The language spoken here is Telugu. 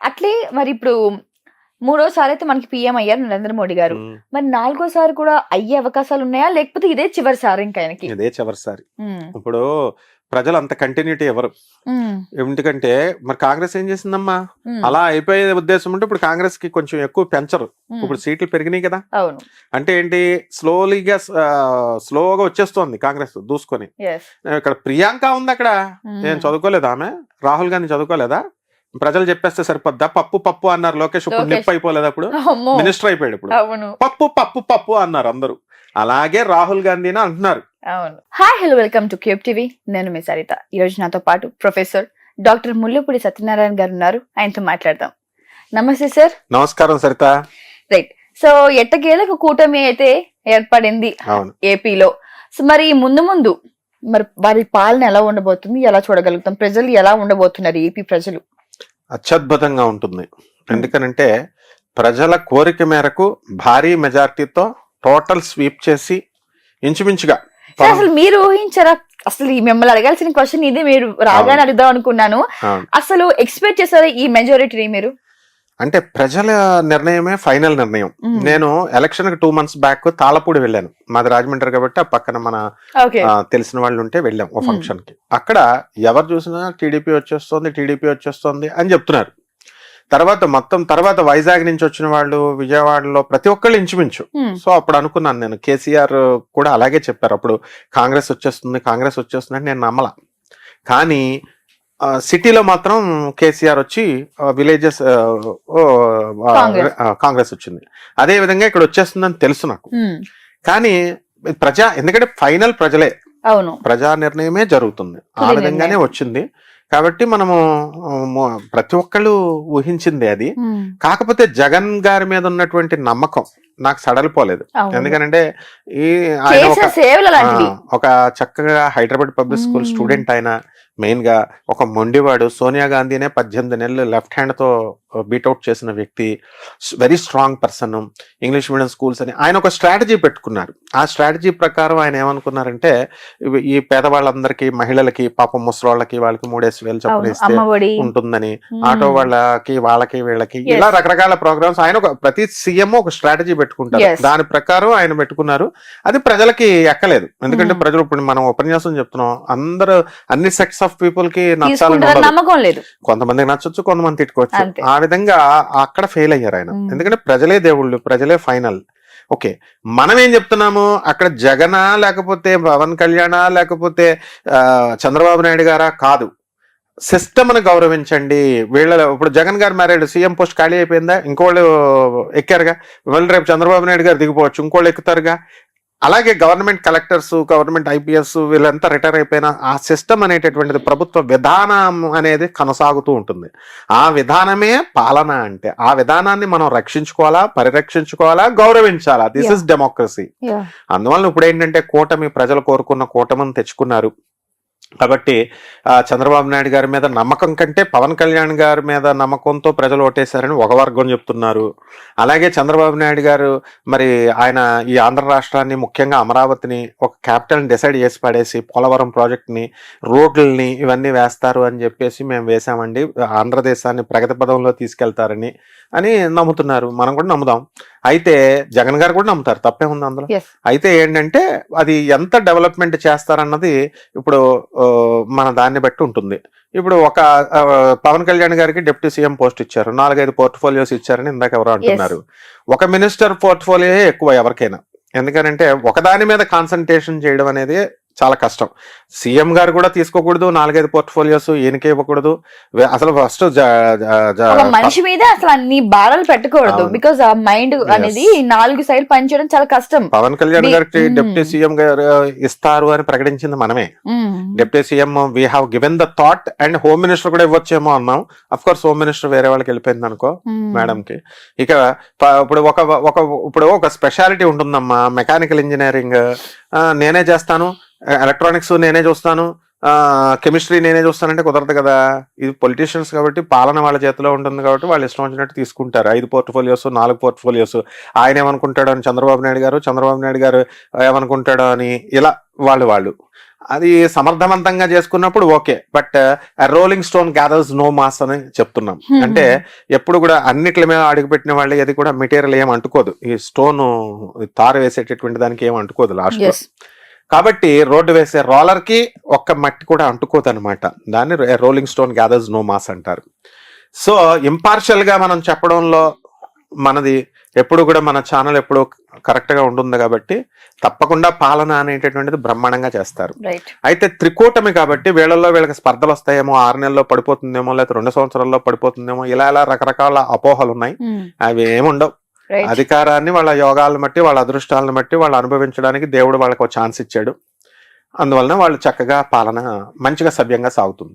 అట్లే మరి ఇప్పుడు మూడోసారి అయితే మనకి పీఎం అయ్యారు నరేంద్ర మోడీ గారు. ఉమ్, మరి నాలుగోసారి కూడా అయ్యే అవకాశాలు ఉన్నాయా? లేకపోతే ఇదే చివరిసారి ఇంకా ఆయనకి? ఇదే చివరిసారి. ఉమ్, ఇప్పుడు ప్రజలు అంత కంటిన్యూటీ ఎవరు, ఉమ్, ఎందుకంటే మరి కాంగ్రెస్ ఏం చేసిందమ్మా, ఉమ్, అలా అయిపోయే ఉద్దేశం ఉంటే ఇప్పుడు కాంగ్రెస్ కి కొంచెం ఎక్కువ పెంచరు. ఉమ్, ఇప్పుడు సీట్లు పెరిగినాయి కదా, అవును. అంటే ఏంటి, స్లోగా వచ్చేస్తోంది కాంగ్రెస్ దూసుకొని. Yes. ఇక్కడ ప్రియాంక ఉంది అక్కడ, ఏం ఉమ్, చదువుకోలేదా ఆమె? రాహుల్ గాంధీ చదువుకోలేదా? ప్రజలు చెప్పేస్తే సరిపోద్దా? పప్పు పప్పు అన్నారు లోకేష్, ఇప్పుడు లోకేష్. నిప్పు అయిపోలేదు, అప్పుడు అమ్మో. మినిస్టర్ అయిపోయాడు, ఇప్పుడు అవును. పప్పు పప్పు పప్పు అన్నారు అందరూ. అలాగే రాహుల్ గాంధీని అంటున్నారు. అవును. Hi hello welcome to cube TV. నేను మీ సరిత. ఈ రోజు నాతో పాటు ప్రొఫెసర్ డాక్టర్ ముల్లపూడి సత్యనారాయణ గారు ఉన్నారు. ఆయనతో మాట్లాడదాం. నమస్తే సార్. నమస్కారం సరిత. రైట్. సో ఎట్టకేలకు కూటమి అయితే ఏర్పడింది అవును, ఏపీలో. సో మరి ముందు ముందు మరి వారి పాలన ఎలా ఉండబోతుంది, ఎలా చూడగలుగుతాం, ప్రజలు ఎలా ఉండబోతున్నారు ఏపీ ప్రజలు? అత్యద్భుతంగా ఉంటుంది. ఎందుకనంటే ప్రజల కోరిక మేరకు భారీ మెజార్టీతో టోటల్ స్వీప్ చేసి ఇంచుమించుగా సార్, అసలు మీరు ఊహించారా? అసలు ఈ మిమ్మల్ని అడగాల్సిన క్వశ్చన్ ఇది. మీరు రాగానే అడుగుదాం అనుకున్నాను. అవును. అసలు ఎక్స్పెక్ట్ చేశారా ఈ మెజారిటీని మీరు? అంటే ప్రజల నిర్ణయమే ఫైనల్ నిర్ణయం. నేను ఎలక్షన్ కి 2 months బ్యాక్ తాళపూడి వెళ్ళాను. మాది రాజమండ్రి కాబట్టి ఆ పక్కన మన ఓకే. తెలిసిన వాళ్ళు ఉంటే వెళ్ళాం ఓ ఫంక్షన్ కి. అక్కడ ఎవరు చూసినా టీడీపీ వచ్చేస్తుంది అని చెప్తున్నారు. తర్వాత వైజాగ్ నుంచి వచ్చిన వాళ్ళు, విజయవాడలో ప్రతి ఒక్కళ్ళు ఇంచుమించు. సో అప్పుడు అనుకున్నాను నేను, కేసీఆర్ కూడా అలాగే చెప్పారు అప్పుడు, కాంగ్రెస్ వచ్చేస్తుంది అని నేను నమ్మలా. కానీ సిటీలో మాత్రం కేసీఆర్ వచ్చి, విలేజెస్ కాంగ్రెస్ వచ్చింది. అదే విధంగా ఇక్కడ వచ్చేస్తుందని తెలుసు నాకు. కానీ ఎందుకంటే ఫైనల్ ప్రజలే, అవును, ప్రజా నిర్ణయమే జరుగుతుంది. ఆ విధంగానే వచ్చింది. కాబట్టి మనము ప్రతి ఒక్కళ్ళు ఊహించింది అది. కాకపోతే జగన్ గారి మీద ఉన్నటువంటి నమ్మకం నాకు సడలిపోలేదు. ఎందుకంటే ఒక చక్కగా హైదరాబాద్ పబ్లిక్ స్కూల్ స్టూడెంట్ ఆయన, మెయిన్ గా ఒక మొండివాడు, సోనియా గాంధీనే 18 నెలలు లెఫ్ట్ హ్యాండ్ తో బీట్అవుట్ చేసిన వ్యక్తి, very strong person. English medium schools అని ఆయన ఒక స్ట్రాటజీ పెట్టుకున్నారు. ఆ స్ట్రాటజీ ప్రకారం ఆయన ఏమనుకున్నారంటే, ఈ పేదవాళ్ళందరికీ, మహిళలకి, పాపం ముసలోళ్ళకి, వాళ్ళకి 3,000 చొప్పున ఇస్తే ఉంటుందని, ఆటో వాళ్ళకి వీళ్ళకి ఇలా రకరకాల ప్రోగ్రామ్స్ ఆయన ప్రతి సీఎం ఒక స్ట్రాటజీ పెట్టుకుంటారు. దాని ప్రకారం ఆయన పెట్టుకున్నారు. అది ప్రజలకి ఎక్కలేదు. ఎందుకంటే ప్రజలు, ఇప్పుడు మనం ఉపన్యాసం చెప్తున్నాం, అందరూ అన్ని సెక్ట్స్ ఆఫ్ పీపుల్ కి నచ్చాలని నమ్మకం లేదు. కొంతమందికి నచ్చొచ్చు, కొంతమంది తిట్టుకోవచ్చు. ఆ విధంగా అక్కడ ఫెయిల్ అయ్యారు ఆయన. ఎందుకంటే ప్రజలే దేవుళ్ళు, ప్రజలే ఫైనల్. ఓకే, మనం ఏం చెప్తున్నాము, అక్కడ జగనా లేకపోతే పవన్ కళ్యాణా లేకపోతే చంద్రబాబు నాయుడు గారా కాదు, సిస్టమ్ ను గౌరవించండి. ఇప్పుడు జగన్ గారు మ్యారేడ్, సీఎం పోస్ట్ ఖాళీ అయిపోయిందా, ఇంకోళ్ళు ఎక్కారుగా, మళ్ళీ రేపు చంద్రబాబు నాయుడు గారు దిగిపోవచ్చు, ఇంకోళ్ళు ఎక్కుతారుగా. అలాగే గవర్నమెంట్ కలెక్టర్స్, గవర్నమెంట్ ఐపీఎస్ వీళ్ళంతా రిటైర్ అయిపోయినా ఆ సిస్టమ్ అనేటటువంటిది, ప్రభుత్వ విధానం అనేది కొనసాగుతూ ఉంటుంది. ఆ విధానమే పాలన అంటే. ఆ విధానాన్ని మనం రక్షించుకోవాలా, పరిరక్షించుకోవాలా, గౌరవించాలా. This is democracy. అందువల్ల ఇప్పుడు ఏంటంటే కూటమి, ప్రజలు కోరుకున్న కూటమిని తెచ్చుకున్నారు. కాబట్టి చంద్రబాబు నాయుడు గారి మీద నమ్మకం కంటే పవన్ కళ్యాణ్ గారి మీద నమ్మకంతో ప్రజలు ఓటేశారని ఒక వర్గం చెప్తున్నారు. అలాగే చంద్రబాబు నాయుడు గారు మరి ఆయన ఈ ఆంధ్ర రాష్ట్రాన్ని, ముఖ్యంగా అమరావతిని ఒక క్యాపిటల్ని డిసైడ్ చేసి పడేసి, పోలవరం ప్రాజెక్ట్ని, రోడ్లని ఇవన్నీ వేస్తారు అని చెప్పేసి మేము వేసామండి, ఆంధ్రదేశాన్ని ప్రగతి పదంలో తీసుకెళ్తారని నమ్ముతున్నారు. మనం కూడా నమ్ముదాం. అయితే జగన్ గారు కూడా నమ్ముతారు, తప్పేముంది అందులో. అయితే ఏంటంటే అది ఎంత డెవలప్మెంట్ చేస్తారన్నది ఇప్పుడు మన దాన్ని బట్టి ఉంటుంది. ఇప్పుడు ఒక పవన్ కళ్యాణ్ గారికి డిప్యూటీ సీఎం పోస్ట్ ఇచ్చారు, 4-5 పోర్ట్ఫోలియోస్ ఇచ్చారని ఇందాక ఎవరో అంటున్నారు. ఒక మినిస్టర్ పోర్ట్ఫోలియో ఎక్కువ ఎవరికైనా. ఎందుకనంటే ఒకదాని మీద కాన్సన్ట్రేషన్ చేయడం అనేది చాలా కష్టం. సీఎం గారు కూడా తీసుకోకూడదు 4-5 పోర్ట్ఫోలియోస్, ఈయనకే ఇవ్వకూడదు. అసలు ఫస్ట్ మనిషి మీద అసలు అన్ని భారాలు పెట్టకూడదు. బికాస్ ఆ మైండ్ అనేది 4 సైడ్ పనిచేయడం చాలా కష్టం. పవన్ కళ్యాణ్ గారికి డిప్యూటీ సీఎం గారు ఇస్తారు అని ప్రకటించింది మనమే. Deputy CM we have given the thought, and home minister కూడా ఇవ్వచ్చేమో అన్నాం. అఫ్ కోర్స్ హోమ్ మినిస్టర్ వేరే వాళ్ళకి వెళ్ళిపోయింది అనుకో, మేడం కి. ఇక ఇప్పుడు ఒక స్పెషాలిటీ ఉంటుందమ్మా, మెకానికల్ ఇంజనీరింగ్ నేనే చేస్తాను, ఎలక్ట్రానిక్స్ నేనే చూస్తాను, కెమిస్ట్రీ నేనే చూస్తానంటే కుదరదు కదా. ఇది పొలిటీషియన్స్ కాబట్టి పాలన వాళ్ళ చేతిలో ఉంటుంది కాబట్టి వాళ్ళు ఇష్టం వచ్చినట్టు తీసుకుంటారు. 5 పోర్ట్ఫోలియోస్ 4 పోర్ట్ఫోలియోస్. ఆయన ఏమనుకుంటాడో అని చంద్రబాబు నాయుడు గారు ఏమనుకుంటాడో అని ఇలా వాళ్ళు అది సమర్థవంతంగా చేసుకున్నప్పుడు okay. But rolling stone gathers no moss అని చెప్తున్నాం. అంటే ఎప్పుడు కూడా అన్నిట్ల మీద అడుగుపెట్టిన వాళ్ళు అది కూడా మెటీరియల్ ఏం అంటుకోదు. ఈ స్టోన్ తారు వేసేటటువంటి దానికి ఏం అంటుకోదు లాస్ట్. కాబట్టి రోడ్డు వేసే రోలర్ కి ఒక్క మట్టి కూడా అంటుకోదు అనమాట. దాన్ని rolling stone gathers no moss అంటారు. సో ఇంపార్షియల్ గా మనం చెప్పడంలో మనది ఎప్పుడు కూడా మన ఛానల్ ఎప్పుడు కరెక్ట్ గా ఉంటుంది కాబట్టి తప్పకుండా పాలన అనేటటువంటిది బ్రహ్మాండంగా చేస్తారు. అయితే త్రికూటమి కాబట్టి వీళ్ళకి స్పర్ధలు వస్తాయేమో, 6 నెలల్లో పడిపోతుందేమో, లేకపోతే 2 సంవత్సరాల్లో పడిపోతుందేమో, ఇలా రకరకాల అపోహలు ఉన్నాయి. అవి ఏముండవు. అధికారాన్ని వాళ్ళ యోగాలను బట్టి, వాళ్ళ అదృష్టాలను బట్టి వాళ్ళు అనుభవించడానికి దేవుడు వాళ్ళకి ఒక ఛాన్స్ ఇచ్చాడు. అందువలన వాళ్ళు చక్కగా పాలన మంచిగా సవ్యంగా సాగుతుంది.